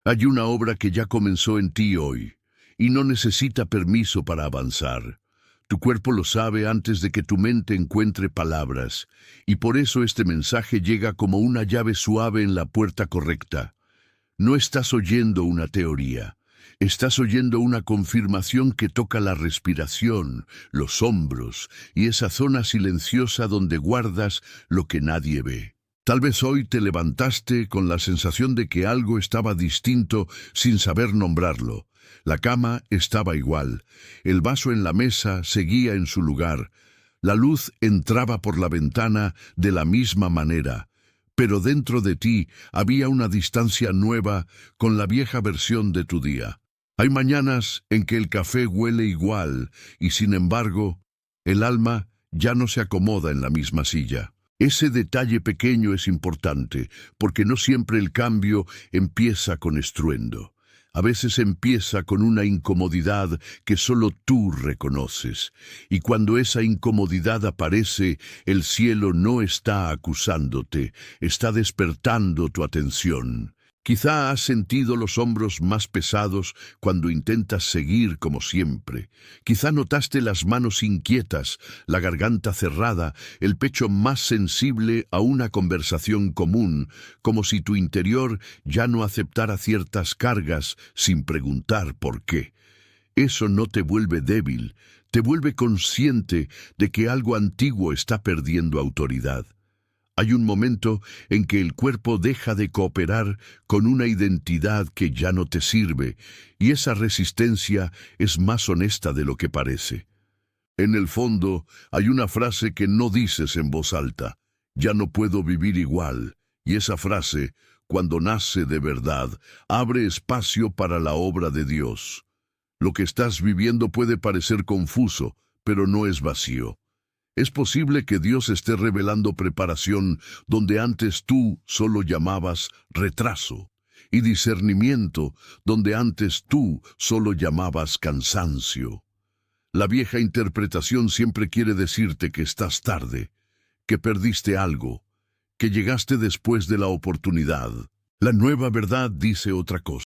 Hay una obra que ya comenzó en ti hoy y no necesita permiso para avanzar. Tu cuerpo lo sabe antes de que tu mente encuentre palabras, y por eso este mensaje llega como una llave suave en la puerta correcta. No estás oyendo una teoría, estás oyendo una confirmación que toca la respiración, los hombros y esa zona silenciosa donde guardas lo que nadie ve. Tal vez hoy te levantaste con la sensación de que algo estaba distinto sin saber nombrarlo. La cama estaba igual, el vaso en la mesa seguía en su lugar, la luz entraba por la ventana de la misma manera, pero dentro de ti había una distancia nueva con la vieja versión de tu día. Hay mañanas en que el café huele igual y sin embargo, el alma ya no se acomoda en la misma silla. Ese detalle pequeño es importante, porque no siempre el cambio empieza con estruendo. A veces empieza con una incomodidad que solo tú reconoces. Y cuando esa incomodidad aparece, el cielo no está acusándote, está despertando tu atención. Quizá has sentido los hombros más pesados cuando intentas seguir como siempre. Quizá notaste las manos inquietas, la garganta cerrada, el pecho más sensible a una conversación común, como si tu interior ya no aceptara ciertas cargas sin preguntar por qué. Eso no te vuelve débil, te vuelve consciente de que algo antiguo está perdiendo autoridad. Hay un momento en que el cuerpo deja de cooperar con una identidad que ya no te sirve, y esa resistencia es más honesta de lo que parece. En el fondo, hay una frase que no dices en voz alta: ya no puedo vivir igual, y esa frase, cuando nace de verdad, abre espacio para la obra de Dios. Lo que estás viviendo puede parecer confuso, pero no es vacío. Es posible que Dios esté revelando preparación donde antes tú solo llamabas retraso, y discernimiento donde antes tú solo llamabas cansancio. La vieja interpretación siempre quiere decirte que estás tarde, que perdiste algo, que llegaste después de la oportunidad. La nueva verdad dice otra cosa.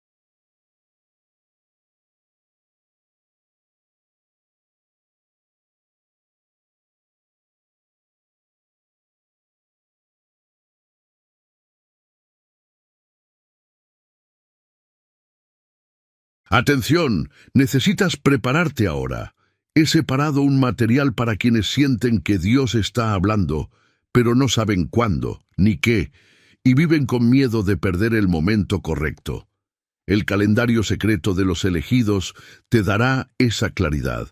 Atención, necesitas prepararte ahora. He separado un material para quienes sienten que Dios está hablando, pero no saben cuándo, ni qué, y viven con miedo de perder el momento correcto. El calendario secreto de los elegidos te dará esa claridad.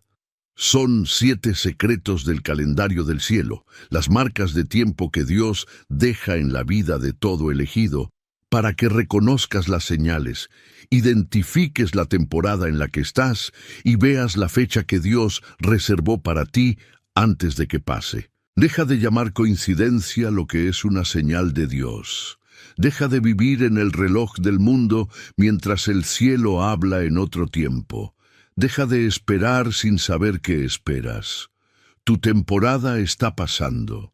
Son 7 secretos del calendario del cielo, las marcas de tiempo que Dios deja en la vida de todo elegido, para que reconozcas las señales, identifiques la temporada en la que estás y veas la fecha que Dios reservó para ti antes de que pase. Deja de llamar coincidencia lo que es una señal de Dios. Deja de vivir en el reloj del mundo mientras el cielo habla en otro tiempo. Deja de esperar sin saber qué esperas. Tu temporada está pasando,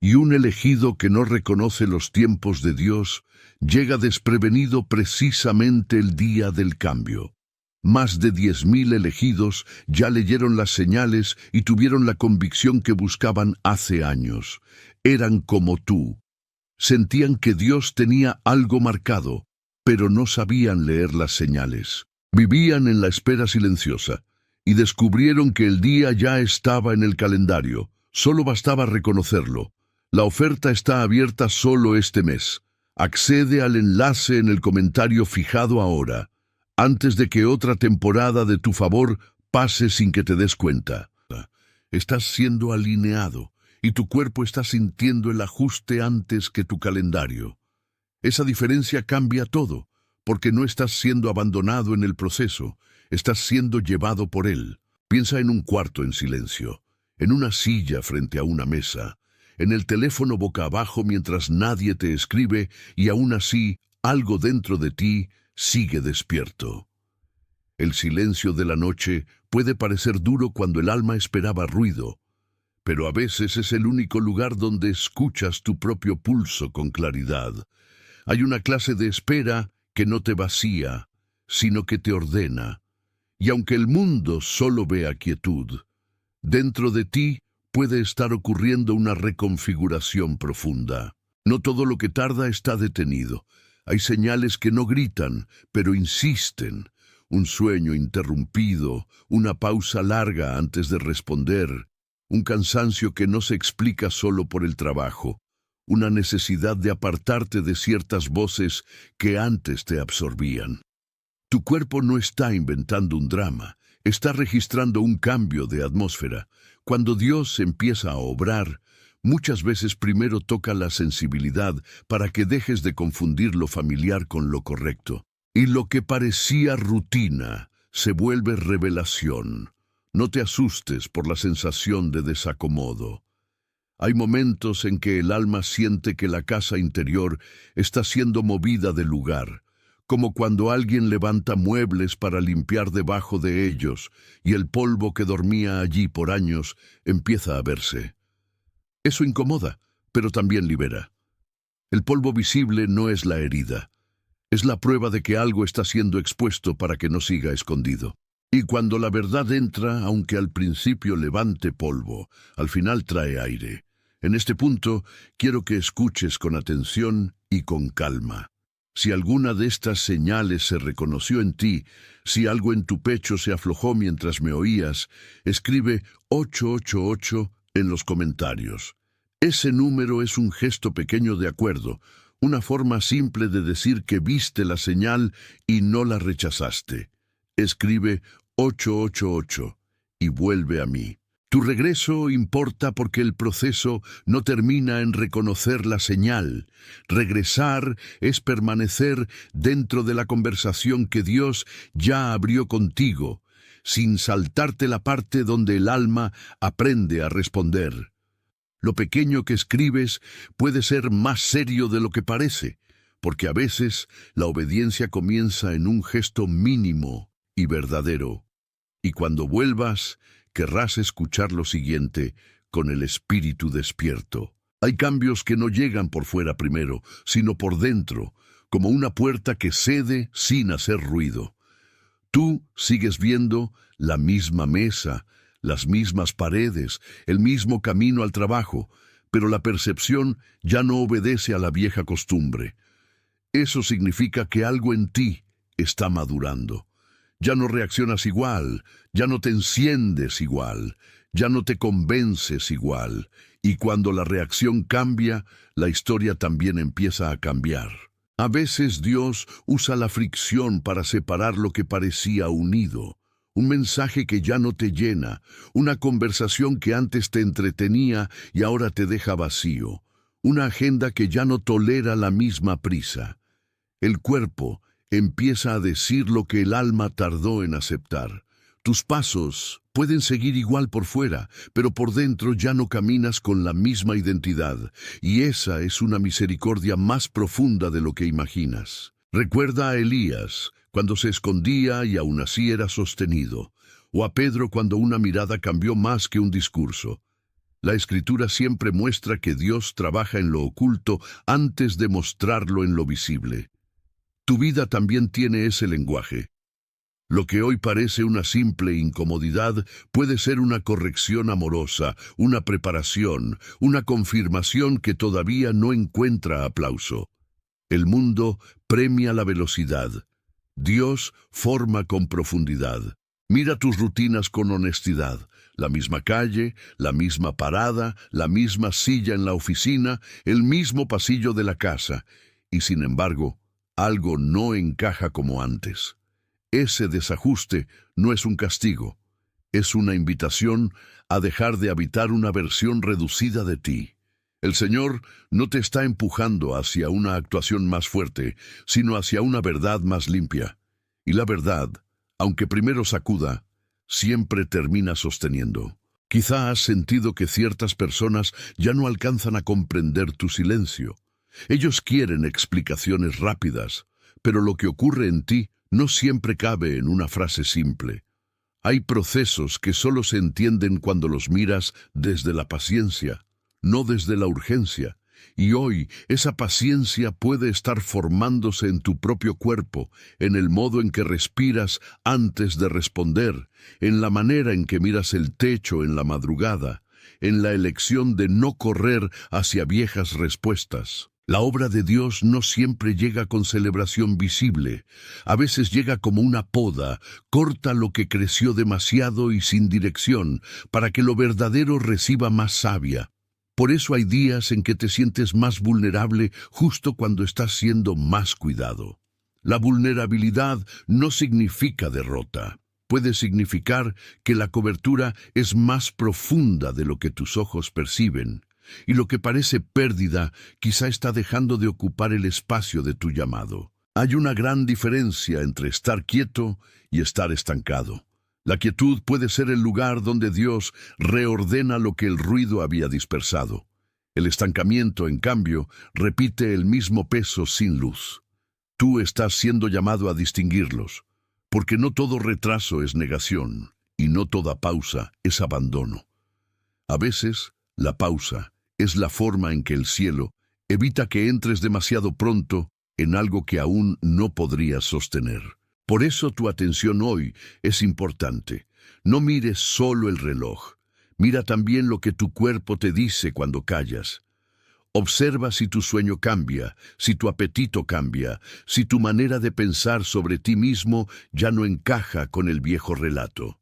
y un elegido que no reconoce los tiempos de Dios llega desprevenido precisamente el día del cambio. Más de 10.000 elegidos ya leyeron las señales y tuvieron la convicción que buscaban hace años. Eran como tú. Sentían que Dios tenía algo marcado, pero no sabían leer las señales. Vivían en la espera silenciosa y descubrieron que el día ya estaba en el calendario. Solo bastaba reconocerlo. La oferta está abierta solo este mes. Accede al enlace en el comentario fijado ahora, antes de que otra temporada de tu favor pase sin que te des cuenta. Estás siendo alineado y tu cuerpo está sintiendo el ajuste antes que tu calendario. Esa diferencia cambia todo, porque no estás siendo abandonado en el proceso, estás siendo llevado por él. Piensa en un cuarto en silencio, en una silla frente a una mesa, en el teléfono boca abajo mientras nadie te escribe y aún así algo dentro de ti sigue despierto. El silencio de la noche puede parecer duro cuando el alma esperaba ruido, pero a veces es el único lugar donde escuchas tu propio pulso con claridad. Hay una clase de espera que no te vacía, sino que te ordena. Y aunque el mundo solo vea quietud, dentro de ti puede estar ocurriendo una reconfiguración profunda. No todo lo que tarda está detenido. Hay señales que no gritan, pero insisten. Un sueño interrumpido, una pausa larga antes de responder, un cansancio que no se explica solo por el trabajo, una necesidad de apartarte de ciertas voces que antes te absorbían. Tu cuerpo no está inventando un drama, está registrando un cambio de atmósfera. Cuando Dios empieza a obrar, muchas veces primero toca la sensibilidad para que dejes de confundir lo familiar con lo correcto. Y lo que parecía rutina se vuelve revelación. No te asustes por la sensación de desacomodo. Hay momentos en que el alma siente que la casa interior está siendo movida de lugar, como cuando alguien levanta muebles para limpiar debajo de ellos y el polvo que dormía allí por años empieza a verse. Eso incomoda, pero también libera. El polvo visible no es la herida. Es la prueba de que algo está siendo expuesto para que no siga escondido. Y cuando la verdad entra, aunque al principio levante polvo, al final trae aire. En este punto, quiero que escuches con atención y con calma. Si alguna de estas señales se reconoció en ti, si algo en tu pecho se aflojó mientras me oías, escribe 888 en los comentarios. Ese número es un gesto pequeño de acuerdo, una forma simple de decir que viste la señal y no la rechazaste. Escribe 888 y vuelve a mí. Tu regreso importa porque el proceso no termina en reconocer la señal. Regresar es permanecer dentro de la conversación que Dios ya abrió contigo, sin saltarte la parte donde el alma aprende a responder. Lo pequeño que escribes puede ser más serio de lo que parece, porque a veces la obediencia comienza en un gesto mínimo y verdadero. Y cuando vuelvas, querrás escuchar lo siguiente con el espíritu despierto. Hay cambios que no llegan por fuera primero, sino por dentro, como una puerta que cede sin hacer ruido. Tú sigues viendo la misma mesa, las mismas paredes, el mismo camino al trabajo, pero la percepción ya no obedece a la vieja costumbre. Eso significa que algo en ti está madurando. Ya no reaccionas igual, ya no te enciendes igual, ya no te convences igual, y cuando la reacción cambia, la historia también empieza a cambiar. A veces Dios usa la fricción para separar lo que parecía unido. Un mensaje que ya no te llena, una conversación que antes te entretenía y ahora te deja vacío, una agenda que ya no tolera la misma prisa. El cuerpo empieza a decir lo que el alma tardó en aceptar. Tus pasos pueden seguir igual por fuera, pero por dentro ya no caminas con la misma identidad, y esa es una misericordia más profunda de lo que imaginas. Recuerda a Elías, cuando se escondía y aún así era sostenido, o a Pedro cuando una mirada cambió más que un discurso. La Escritura siempre muestra que Dios trabaja en lo oculto antes de mostrarlo en lo visible. Tu vida también tiene ese lenguaje. Lo que hoy parece una simple incomodidad puede ser una corrección amorosa, una preparación, una confirmación que todavía no encuentra aplauso. El mundo premia la velocidad. Dios forma con profundidad. Mira tus rutinas con honestidad. La misma calle, la misma parada, la misma silla en la oficina, el mismo pasillo de la casa. Y sin embargo, algo no encaja como antes. Ese desajuste no es un castigo, es una invitación a dejar de habitar una versión reducida de ti. El Señor no te está empujando hacia una actuación más fuerte, sino hacia una verdad más limpia. Y la verdad, aunque primero sacuda, siempre termina sosteniendo. Quizá has sentido que ciertas personas ya no alcanzan a comprender tu silencio. Ellos quieren explicaciones rápidas, pero lo que ocurre en ti no siempre cabe en una frase simple. Hay procesos que solo se entienden cuando los miras desde la paciencia, no desde la urgencia, Y hoy esa paciencia puede estar formándose en tu propio cuerpo, en el modo en que respiras antes de responder, en la manera en que miras el techo en la madrugada, en la elección de no correr hacia viejas respuestas. La obra de Dios no siempre llega con celebración visible. A veces llega como una poda, corta lo que creció demasiado y sin dirección, para que lo verdadero reciba más savia. Por eso hay días en que te sientes más vulnerable justo cuando estás siendo más cuidado. La vulnerabilidad no significa derrota. Puede significar que la cobertura es más profunda de lo que tus ojos perciben, y lo que parece pérdida quizá está dejando de ocupar el espacio de tu llamado. Hay una gran diferencia entre estar quieto y estar estancado. La quietud puede ser el lugar donde Dios reordena lo que el ruido había dispersado. El estancamiento, en cambio, repite el mismo peso sin luz. Tú estás siendo llamado a distinguirlos, porque no todo retraso es negación, y no toda pausa es abandono. A veces, la pausa es la forma en que el cielo evita que entres demasiado pronto en algo que aún no podrías sostener. Por eso tu atención hoy es importante. No mires solo el reloj. Mira también lo que tu cuerpo te dice cuando callas. Observa si tu sueño cambia, si tu apetito cambia, si tu manera de pensar sobre ti mismo ya no encaja con el viejo relato.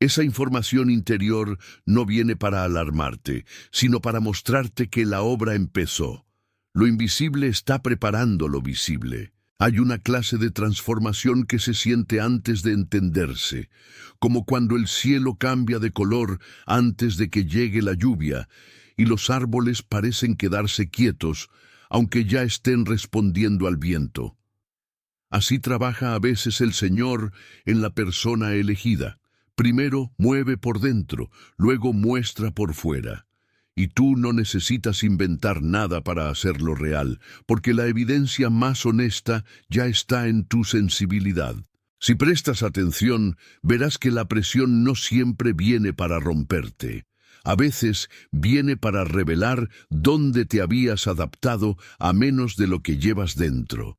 Esa información interior no viene para alarmarte, sino para mostrarte que la obra empezó. Lo invisible está preparando lo visible. Hay una clase de transformación que se siente antes de entenderse, como cuando el cielo cambia de color antes de que llegue la lluvia, y los árboles parecen quedarse quietos, aunque ya estén respondiendo al viento. Así trabaja a veces el Señor en la persona elegida. Primero mueve por dentro, luego muestra por fuera. Y tú no necesitas inventar nada para hacerlo real, porque la evidencia más honesta ya está en tu sensibilidad. Si prestas atención, verás que la presión no siempre viene para romperte. A veces viene para revelar dónde te habías adaptado a menos de lo que llevas dentro.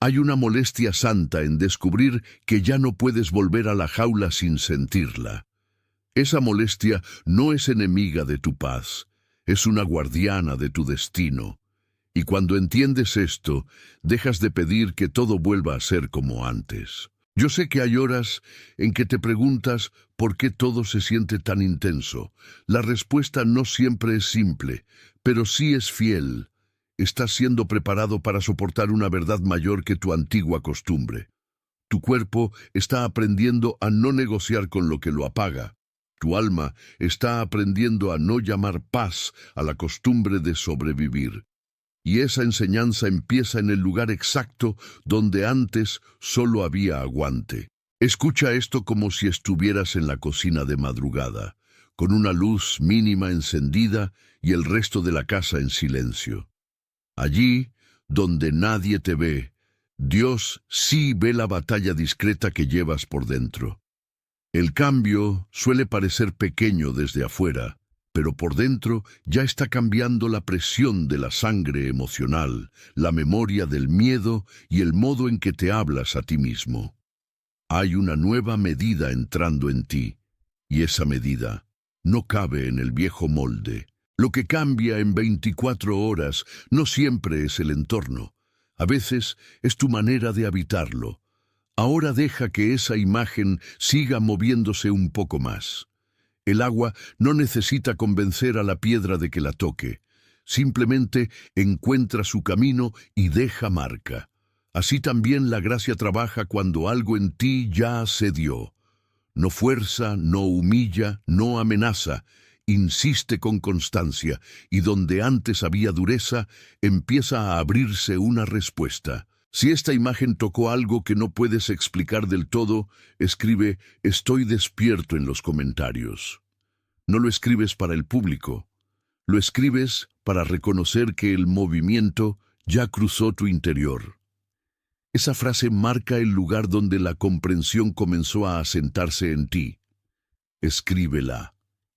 Hay una molestia santa en descubrir que ya no puedes volver a la jaula sin sentirla. Esa molestia no es enemiga de tu paz, es una guardiana de tu destino. Y cuando entiendes esto, dejas de pedir que todo vuelva a ser como antes. Yo sé que hay horas en que te preguntas por qué todo se siente tan intenso. La respuesta no siempre es simple, pero sí es fiel. Estás siendo preparado para soportar una verdad mayor que tu antigua costumbre. Tu cuerpo está aprendiendo a no negociar con lo que lo apaga. Tu alma está aprendiendo a no llamar paz a la costumbre de sobrevivir. Y esa enseñanza empieza en el lugar exacto donde antes solo había aguante. Escucha esto como si estuvieras en la cocina de madrugada, con una luz mínima encendida y el resto de la casa en silencio. Allí, donde nadie te ve, Dios sí ve la batalla discreta que llevas por dentro. El cambio suele parecer pequeño desde afuera, pero por dentro ya está cambiando la presión de la sangre emocional, la memoria del miedo y el modo en que te hablas a ti mismo. Hay una nueva medida entrando en ti, y esa medida no cabe en el viejo molde. Lo que cambia en 24 horas no siempre es el entorno, a veces es tu manera de habitarlo. Ahora deja que esa imagen siga moviéndose un poco más. El agua no necesita convencer a la piedra de que la toque. Simplemente encuentra su camino y deja marca. Así también la gracia trabaja cuando algo en ti ya se dio. No fuerza, no humilla, no amenaza. Insiste con constancia, y donde antes había dureza, empieza a abrirse una respuesta. Si esta imagen tocó algo que no puedes explicar del todo, escribe «Estoy despierto» en los comentarios. No lo escribes para el público, lo escribes para reconocer que el movimiento ya cruzó tu interior. Esa frase marca el lugar donde la comprensión comenzó a asentarse en ti. Escríbela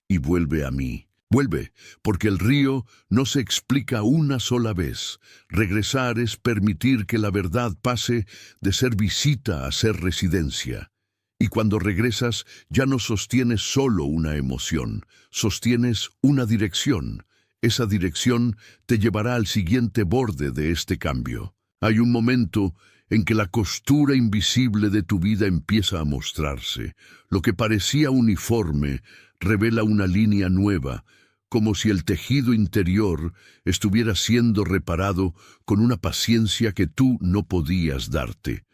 y vuelve a mí. Vuelve, porque el río no se explica una sola vez. Regresar es permitir que la verdad pase de ser visita a ser residencia. Y cuando regresas, ya no sostienes solo una emoción, sostienes una dirección. Esa dirección te llevará al siguiente borde de este cambio. Hay un momento en que la costura invisible de tu vida empieza a mostrarse. Lo que parecía uniforme revela una línea nueva, como si el tejido interior estuviera siendo reparado con una paciencia que tú no podías darte.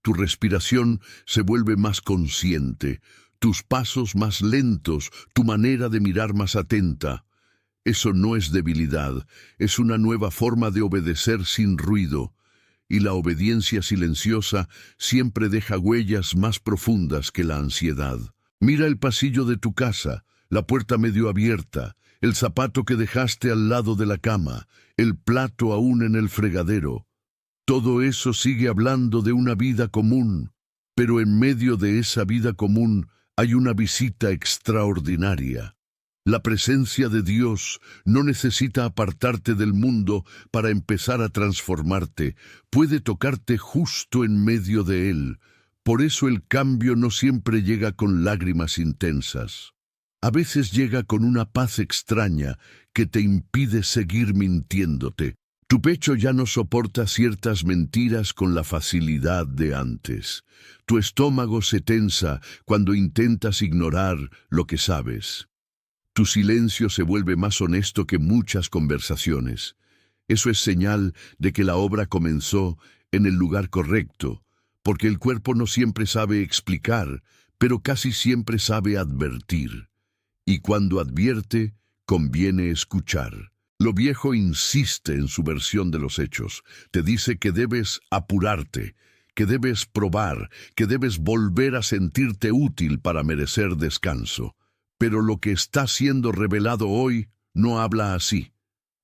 Tu respiración se vuelve más consciente, tus pasos más lentos, tu manera de mirar más atenta. Eso no es debilidad, es una nueva forma de obedecer sin ruido. Y la obediencia silenciosa siempre deja huellas más profundas que la ansiedad. Mira el pasillo de tu casa, la puerta medio abierta, el zapato que dejaste al lado de la cama, el plato aún en el fregadero. Todo eso sigue hablando de una vida común, pero en medio de esa vida común hay una visita extraordinaria. La presencia de Dios no necesita apartarte del mundo para empezar a transformarte, puede tocarte justo en medio de él. Por eso el cambio no siempre llega con lágrimas intensas. A veces llega con una paz extraña que te impide seguir mintiéndote. Tu pecho ya no soporta ciertas mentiras con la facilidad de antes. Tu estómago se tensa cuando intentas ignorar lo que sabes. Tu silencio se vuelve más honesto que muchas conversaciones. Eso es señal de que la obra comenzó en el lugar correcto, porque el cuerpo no siempre sabe explicar, pero casi siempre sabe advertir. Y cuando advierte, conviene escuchar. Lo viejo insiste en su versión de los hechos. Te dice que debes apurarte, que debes probar, que debes volver a sentirte útil para merecer descanso. Pero lo que está siendo revelado hoy no habla así.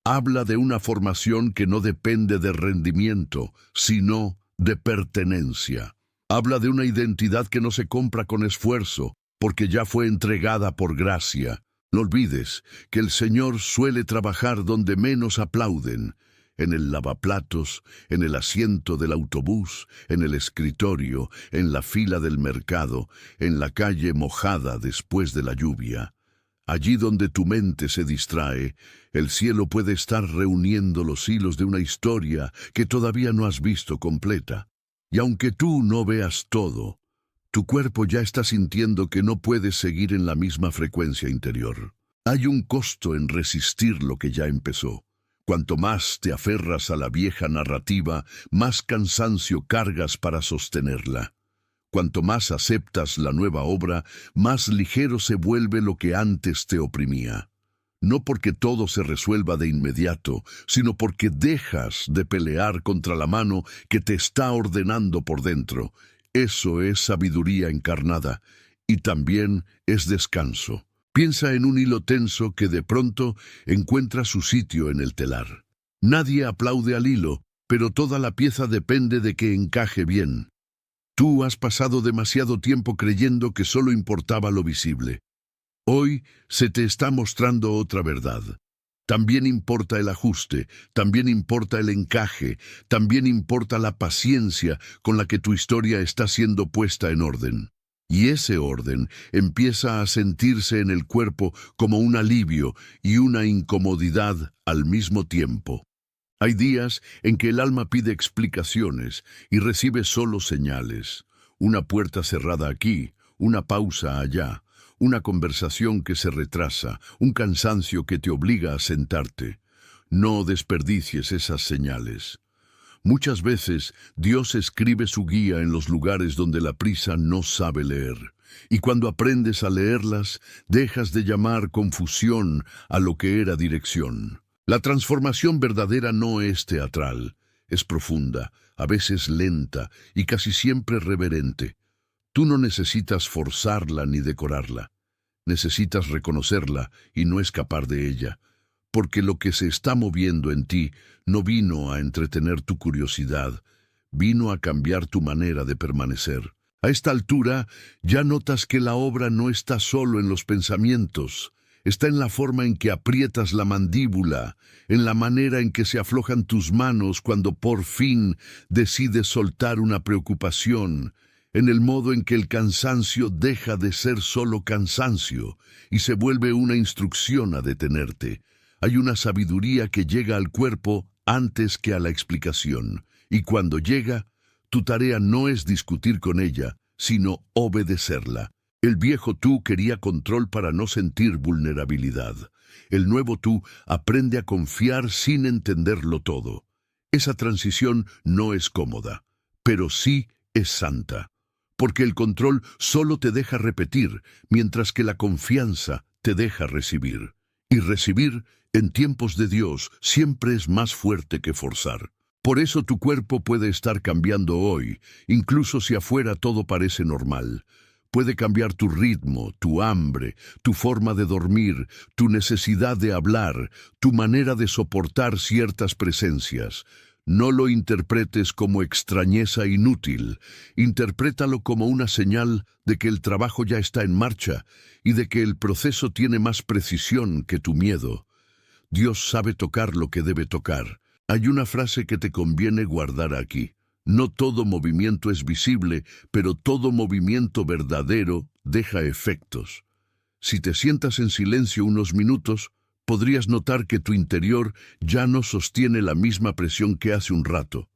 Habla de una formación que no depende de rendimiento, sino de pertenencia. Habla de una identidad que no se compra con esfuerzo, porque ya fue entregada por gracia. No olvides que el Señor suele trabajar donde menos aplauden, en el lavaplatos, en el asiento del autobús, en el escritorio, en la fila del mercado, en la calle mojada después de la lluvia. Allí donde tu mente se distrae, el cielo puede estar reuniendo los hilos de una historia que todavía no has visto completa. Y aunque tú no veas todo, tu cuerpo ya está sintiendo que no puedes seguir en la misma frecuencia interior. Hay un costo en resistir lo que ya empezó. Cuanto más te aferras a la vieja narrativa, más cansancio cargas para sostenerla. Cuanto más aceptas la nueva obra, más ligero se vuelve lo que antes te oprimía. No porque todo se resuelva de inmediato, sino porque dejas de pelear contra la mano que te está ordenando por dentro. Eso es sabiduría encarnada, y también es descanso. Piensa en un hilo tenso que de pronto encuentra su sitio en el telar. Nadie aplaude al hilo, pero toda la pieza depende de que encaje bien. Tú has pasado demasiado tiempo creyendo que solo importaba lo visible. Hoy se te está mostrando otra verdad. También importa el ajuste, también importa el encaje, también importa la paciencia con la que tu historia está siendo puesta en orden. Y ese orden empieza a sentirse en el cuerpo como un alivio y una incomodidad al mismo tiempo. Hay días en que el alma pide explicaciones y recibe solo señales. Una puerta cerrada aquí, una pausa allá, una conversación que se retrasa, un cansancio que te obliga a sentarte. No desperdicies esas señales. Muchas veces Dios escribe su guía en los lugares donde la prisa no sabe leer. Y cuando aprendes a leerlas, dejas de llamar confusión a lo que era dirección. La transformación verdadera no es teatral, es profunda, a veces lenta y casi siempre reverente. Tú no necesitas forzarla ni decorarla. Necesitas reconocerla y no escapar de ella. Porque lo que se está moviendo en ti no vino a entretener tu curiosidad, vino a cambiar tu manera de permanecer. A esta altura ya notas que la obra no está solo en los pensamientos, Está en la forma en que aprietas la mandíbula, en la manera en que se aflojan tus manos cuando por fin decides soltar una preocupación, en el modo en que el cansancio deja de ser solo cansancio y se vuelve una instrucción a detenerte. Hay una sabiduría que llega al cuerpo antes que a la explicación, y cuando llega, tu tarea no es discutir con ella, sino obedecerla. El viejo tú quería control para no sentir vulnerabilidad. El nuevo tú aprende a confiar sin entenderlo todo. Esa transición no es cómoda, pero sí es santa, porque el control solo te deja repetir, mientras que la confianza te deja recibir. Y recibir, en tiempos de Dios, siempre es más fuerte que forzar. Por eso tu cuerpo puede estar cambiando hoy, incluso si afuera todo parece normal. Puede cambiar tu ritmo, tu hambre, tu forma de dormir, tu necesidad de hablar, tu manera de soportar ciertas presencias. No lo interpretes como extrañeza inútil, interprétalo como una señal de que el trabajo ya está en marcha y de que el proceso tiene más precisión que tu miedo. Dios sabe tocar lo que debe tocar. Hay una frase que te conviene guardar aquí. No todo movimiento es visible, pero todo movimiento verdadero deja efectos. Si te sientas en silencio unos minutos, podrías notar que tu interior ya no sostiene la misma presión que hace un rato.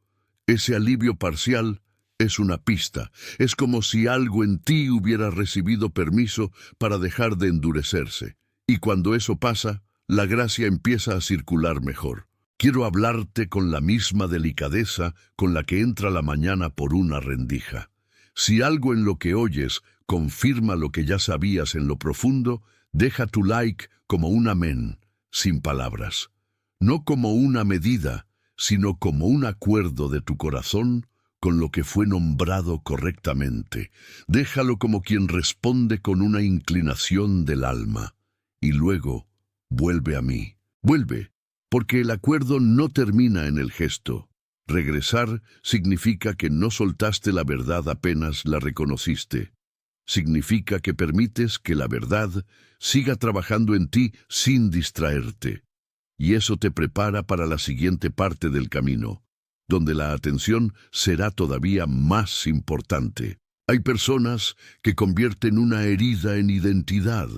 Ese alivio parcial es una pista. Es como si algo en ti hubiera recibido permiso para dejar de endurecerse. Y cuando eso pasa, la gracia empieza a circular mejor. Quiero hablarte con la misma delicadeza con la que entra la mañana por una rendija. Si algo en lo que oyes confirma lo que ya sabías en lo profundo, deja tu like como un amén, sin palabras. No como una medida, sino como un acuerdo de tu corazón con lo que fue nombrado correctamente. Déjalo como quien responde con una inclinación del alma. Y luego, vuelve a mí. Vuelve. Porque el acuerdo no termina en el gesto. Regresar significa que no soltaste la verdad apenas la reconociste. Significa que permites que la verdad siga trabajando en ti sin distraerte. Y eso te prepara para la siguiente parte del camino, donde la atención será todavía más importante. Hay personas que convierten una herida en identidad,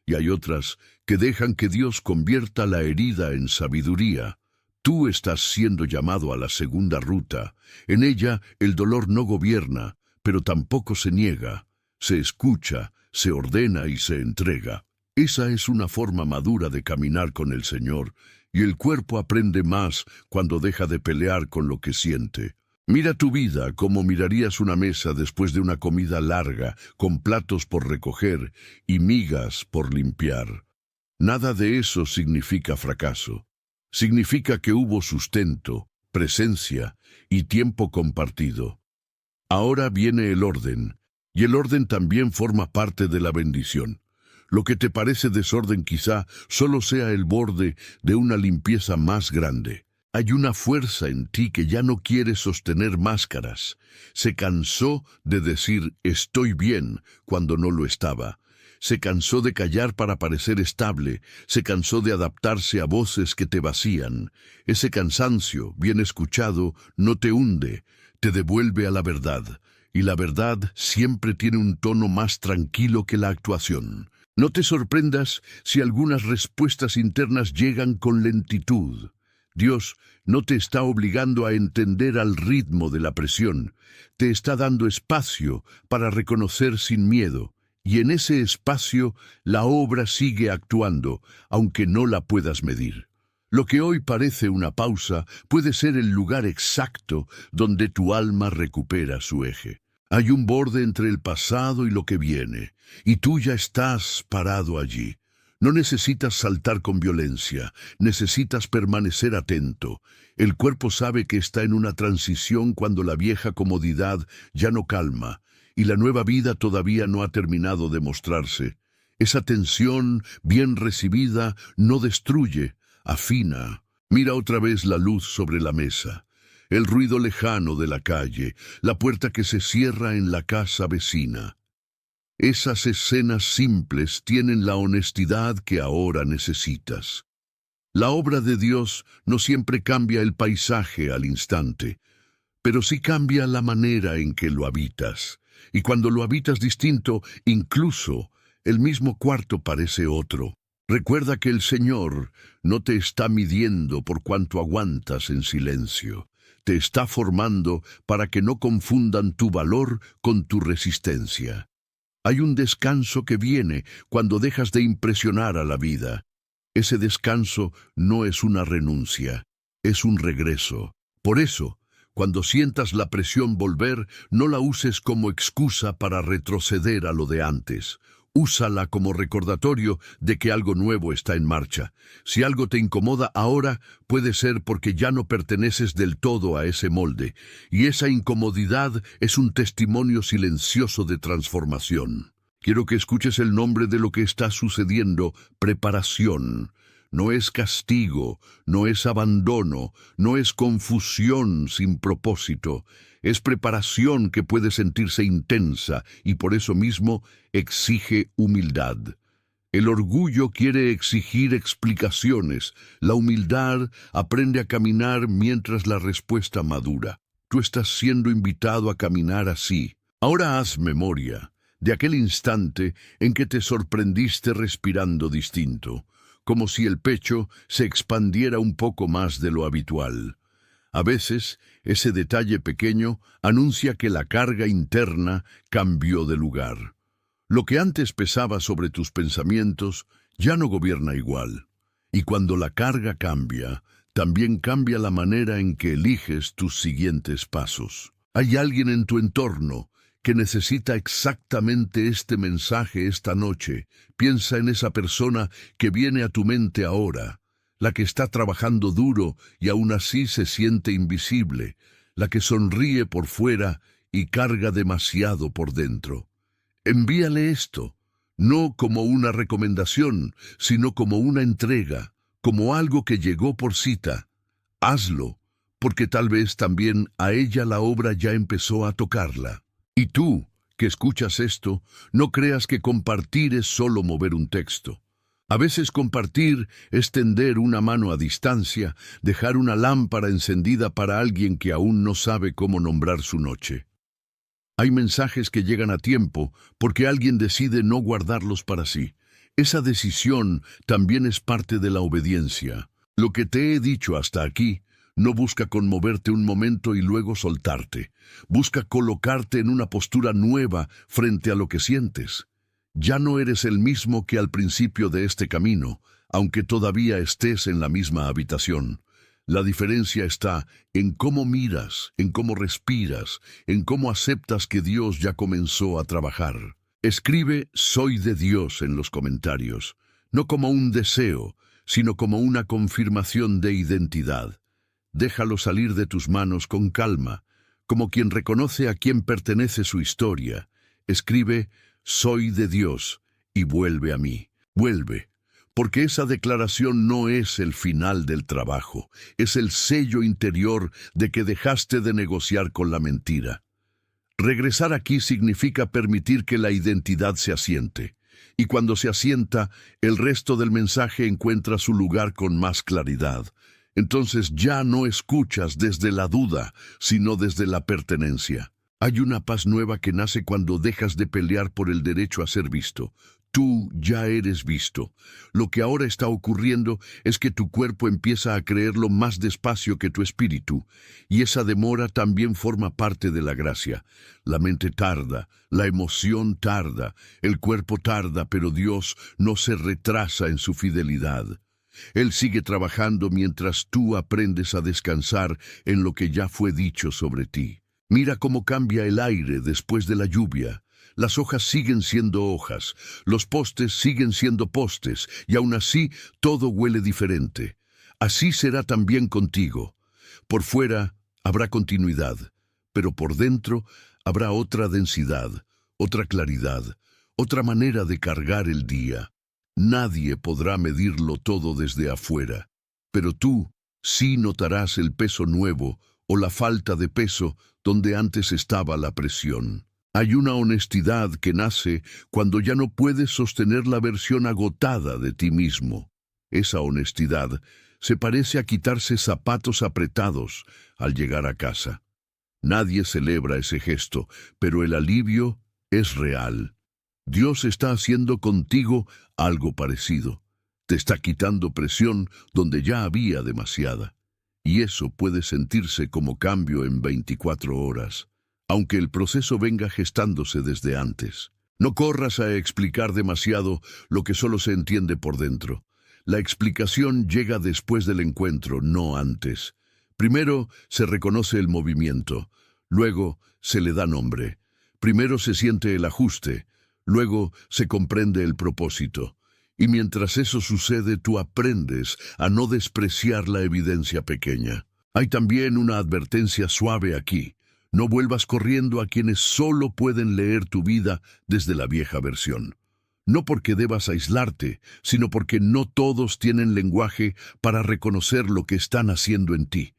y hay otras que dejan que Dios convierta la herida en sabiduría. Tú estás siendo llamado a la segunda ruta. En ella el dolor no gobierna, pero tampoco se niega. Se escucha, se ordena y se entrega. Esa es una forma madura de caminar con el Señor, y el cuerpo aprende más cuando deja de pelear con lo que siente. Mira tu vida como mirarías una mesa después de una comida larga, con platos por recoger y migas por limpiar. Nada de eso significa fracaso. Significa que hubo sustento, presencia y tiempo compartido. Ahora viene el orden, y el orden también forma parte de la bendición. Lo que te parece desorden quizá solo sea el borde de una limpieza más grande. Hay una fuerza en ti que ya no quiere sostener máscaras. Se cansó de decir estoy bien cuando no lo estaba. Se cansó de callar para parecer estable. Se cansó de adaptarse a voces que te vacían. Ese cansancio, bien escuchado, no te hunde, te devuelve a la verdad. Y la verdad siempre tiene un tono más tranquilo que la actuación. No te sorprendas si algunas respuestas internas llegan con lentitud. Dios no te está obligando a entender al ritmo de la presión, te está dando espacio para reconocer sin miedo, y en ese espacio la obra sigue actuando, aunque no la puedas medir. Lo que hoy parece una pausa puede ser el lugar exacto donde tu alma recupera su eje. Hay un borde entre el pasado y lo que viene, y tú ya estás parado allí. No necesitas saltar con violencia, necesitas permanecer atento. El cuerpo sabe que está en una transición cuando la vieja comodidad ya no calma y la nueva vida todavía no ha terminado de mostrarse. Esa tensión bien recibida no destruye, afina. Mira otra vez la luz sobre la mesa, el ruido lejano de la calle, la puerta que se cierra en la casa vecina. Esas escenas simples tienen la honestidad que ahora necesitas. La obra de Dios no siempre cambia el paisaje al instante, pero sí cambia la manera en que lo habitas. Y cuando lo habitas distinto, incluso el mismo cuarto parece otro. Recuerda que el Señor no te está midiendo por cuanto aguantas en silencio. Te está formando para que no confundan tu valor con tu resistencia. Hay un descanso que viene cuando dejas de impresionar a la vida. Ese descanso no es una renuncia, es un regreso. Por eso, cuando sientas la presión volver, no la uses como excusa para retroceder a lo de antes. Úsala como recordatorio de que algo nuevo está en marcha. Si algo te incomoda ahora, puede ser porque ya no perteneces del todo a ese molde, y esa incomodidad es un testimonio silencioso de transformación. Quiero que escuches el nombre de lo que está sucediendo: preparación. No es castigo, no es abandono, no es confusión sin propósito. Es preparación que puede sentirse intensa y por eso mismo exige humildad. El orgullo quiere exigir explicaciones. La humildad aprende a caminar mientras la respuesta madura. Tú estás siendo invitado a caminar así. Ahora haz memoria de aquel instante en que te sorprendiste respirando distinto, como si el pecho se expandiera un poco más de lo habitual. A veces, ese detalle pequeño anuncia que la carga interna cambió de lugar. Lo que antes pesaba sobre tus pensamientos ya no gobierna igual. Y cuando la carga cambia, también cambia la manera en que eliges tus siguientes pasos. Hay alguien en tu entorno que necesita exactamente este mensaje esta noche. Piensa en esa persona que viene a tu mente ahora, la que está trabajando duro y aún así se siente invisible, la que sonríe por fuera y carga demasiado por dentro. Envíale esto, no como una recomendación, sino como una entrega, como algo que llegó por cita. Hazlo, porque tal vez también a ella la obra ya empezó a tocarla. Y tú, que escuchas esto, no creas que compartir es solo mover un texto. A veces compartir es tender una mano a distancia, dejar una lámpara encendida para alguien que aún no sabe cómo nombrar su noche. Hay mensajes que llegan a tiempo porque alguien decide no guardarlos para sí. Esa decisión también es parte de la obediencia. Lo que te he dicho hasta aquí no busca conmoverte un momento y luego soltarte. Busca colocarte en una postura nueva frente a lo que sientes. Ya no eres el mismo que al principio de este camino, aunque todavía estés en la misma habitación. La diferencia está en cómo miras, en cómo respiras, en cómo aceptas que Dios ya comenzó a trabajar. Escribe "Soy de Dios" en los comentarios, no como un deseo, sino como una confirmación de identidad. Déjalo salir de tus manos con calma, como quien reconoce a quién pertenece su historia. Escribe "Soy de Dios" y vuelve a mí. Vuelve, porque esa declaración no es el final del trabajo, es el sello interior de que dejaste de negociar con la mentira. Regresar aquí significa permitir que la identidad se asiente, y cuando se asienta, el resto del mensaje encuentra su lugar con más claridad. Entonces ya no escuchas desde la duda, sino desde la pertenencia. Hay una paz nueva que nace cuando dejas de pelear por el derecho a ser visto. Tú ya eres visto. Lo que ahora está ocurriendo es que tu cuerpo empieza a creerlo más despacio que tu espíritu, y esa demora también forma parte de la gracia. La mente tarda, la emoción tarda, el cuerpo tarda, pero Dios no se retrasa en su fidelidad. Él sigue trabajando mientras tú aprendes a descansar en lo que ya fue dicho sobre ti. Mira cómo cambia el aire después de la lluvia. Las hojas siguen siendo hojas, los postes siguen siendo postes, y aún así todo huele diferente. Así será también contigo. Por fuera habrá continuidad, pero por dentro habrá otra densidad, otra claridad, otra manera de cargar el día. Nadie podrá medirlo todo desde afuera, pero tú sí notarás el peso nuevo o la falta de peso donde antes estaba la presión. Hay una honestidad que nace cuando ya no puedes sostener la versión agotada de ti mismo. Esa honestidad se parece a quitarse zapatos apretados al llegar a casa. Nadie celebra ese gesto, pero el alivio es real. Dios está haciendo contigo algo parecido. Te está quitando presión donde ya había demasiada. Y eso puede sentirse como cambio en 24 horas, aunque el proceso venga gestándose desde antes. No corras a explicar demasiado lo que solo se entiende por dentro. La explicación llega después del encuentro, no antes. Primero se reconoce el movimiento, luego se le da nombre. Primero se siente el ajuste, luego se comprende el propósito. Y mientras eso sucede, tú aprendes a no despreciar la evidencia pequeña. Hay también una advertencia suave aquí. No vuelvas corriendo a quienes solo pueden leer tu vida desde la vieja versión. No porque debas aislarte, sino porque no todos tienen lenguaje para reconocer lo que están haciendo en ti.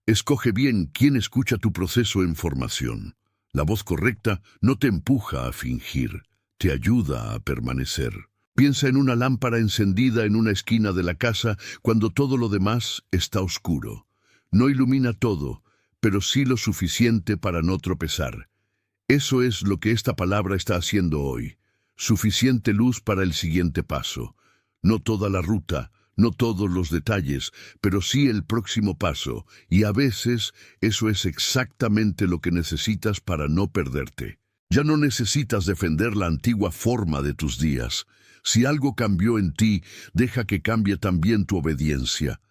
Escoge bien quién escucha tu proceso en formación. La voz correcta no te empuja a fingir, te ayuda a permanecer. Piensa en una lámpara encendida en una esquina de la casa cuando todo lo demás está oscuro. No ilumina todo, pero sí lo suficiente para no tropezar. Eso es lo que esta palabra está haciendo hoy. Suficiente luz para el siguiente paso. No toda la ruta, no todos los detalles, pero sí el próximo paso, y a veces eso es exactamente lo que necesitas para no perderte. Ya no necesitas defender la antigua forma de tus días. Si algo cambió en ti, deja que cambie también tu obediencia.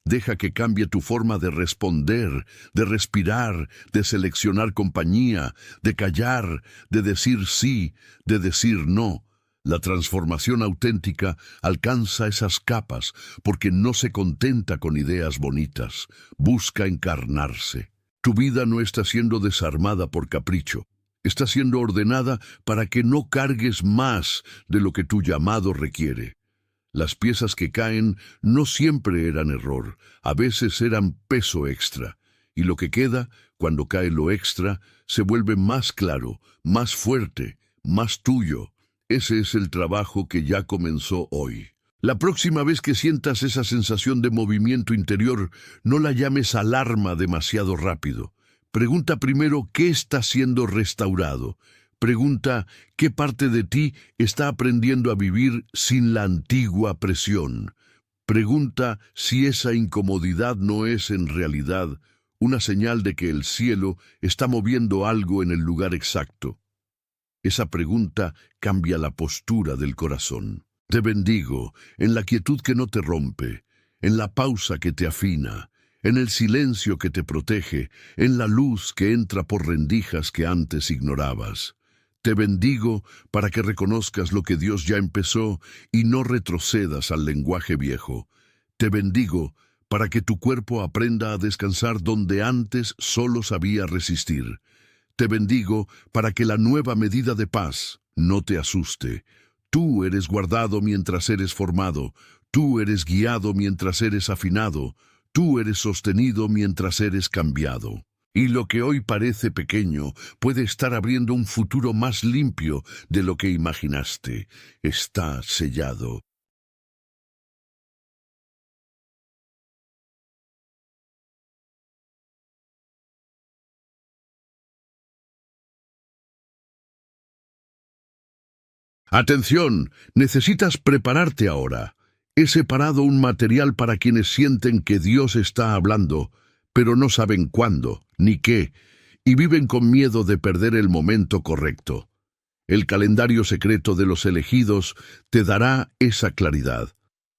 Deja que cambie tu forma de responder, de respirar, de seleccionar compañía, de callar, de decir sí, de decir no. La transformación auténtica alcanza esas capas porque no se contenta con ideas bonitas, busca encarnarse. Tu vida no está siendo desarmada por capricho. Está siendo ordenada para que no cargues más de lo que tu llamado requiere. Las piezas que caen no siempre eran error, a veces eran peso extra. Y lo que queda, cuando cae lo extra, se vuelve más claro, más fuerte, más tuyo. Ese es el trabajo que ya comenzó hoy. La próxima vez que sientas esa sensación de movimiento interior, no la llames alarma demasiado rápido. Pregunta primero qué está siendo restaurado. Pregunta qué parte de ti está aprendiendo a vivir sin la antigua presión. Pregunta si esa incomodidad no es en realidad una señal de que el cielo está moviendo algo en el lugar exacto. Esa pregunta cambia la postura del corazón. Te bendigo en la quietud que no te rompe, en la pausa que te afina, en el silencio que te protege, en la luz que entra por rendijas que antes ignorabas. Te bendigo para que reconozcas lo que Dios ya empezó y no retrocedas al lenguaje viejo. Te bendigo para que tu cuerpo aprenda a descansar donde antes solo sabía resistir. Te bendigo para que la nueva medida de paz no te asuste. Tú eres guardado mientras eres formado. Tú eres guiado mientras eres afinado. Tú eres sostenido mientras eres cambiado. Y lo que hoy parece pequeño puede estar abriendo un futuro más limpio de lo que imaginaste. Está sellado. Atención, necesitas prepararte ahora. He separado un material para quienes sienten que Dios está hablando, pero no saben cuándo, ni qué, y viven con miedo de perder el momento correcto. El calendario secreto de los elegidos te dará esa claridad.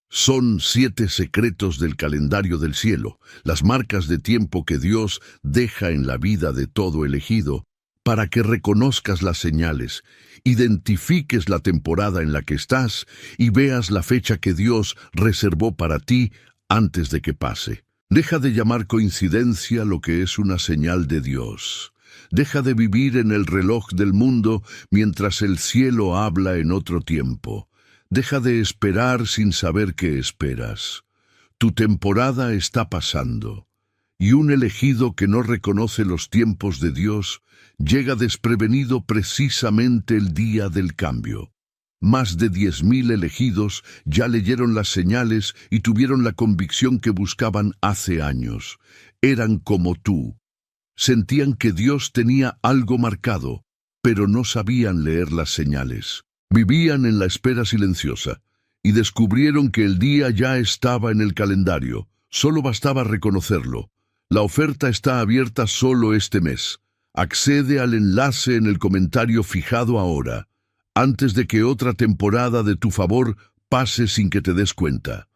Son 7 secretos del calendario del cielo, las marcas de tiempo que Dios deja en la vida de todo elegido, para que reconozcas las señales, identifiques la temporada en la que estás y veas la fecha que Dios reservó para ti antes de que pase. Deja de llamar coincidencia lo que es una señal de Dios. Deja de vivir en el reloj del mundo mientras el cielo habla en otro tiempo. Deja de esperar sin saber qué esperas. Tu temporada está pasando. Y un elegido que no reconoce los tiempos de Dios llega desprevenido precisamente el día del cambio. Más de 10.000 elegidos ya leyeron las señales y tuvieron la convicción que buscaban hace años. Eran como tú. Sentían que Dios tenía algo marcado, pero no sabían leer las señales. Vivían en la espera silenciosa y descubrieron que el día ya estaba en el calendario. Solo bastaba reconocerlo. La oferta está abierta solo este mes. Accede al enlace en el comentario fijado ahora, antes de que otra temporada de tu favor pase sin que te des cuenta.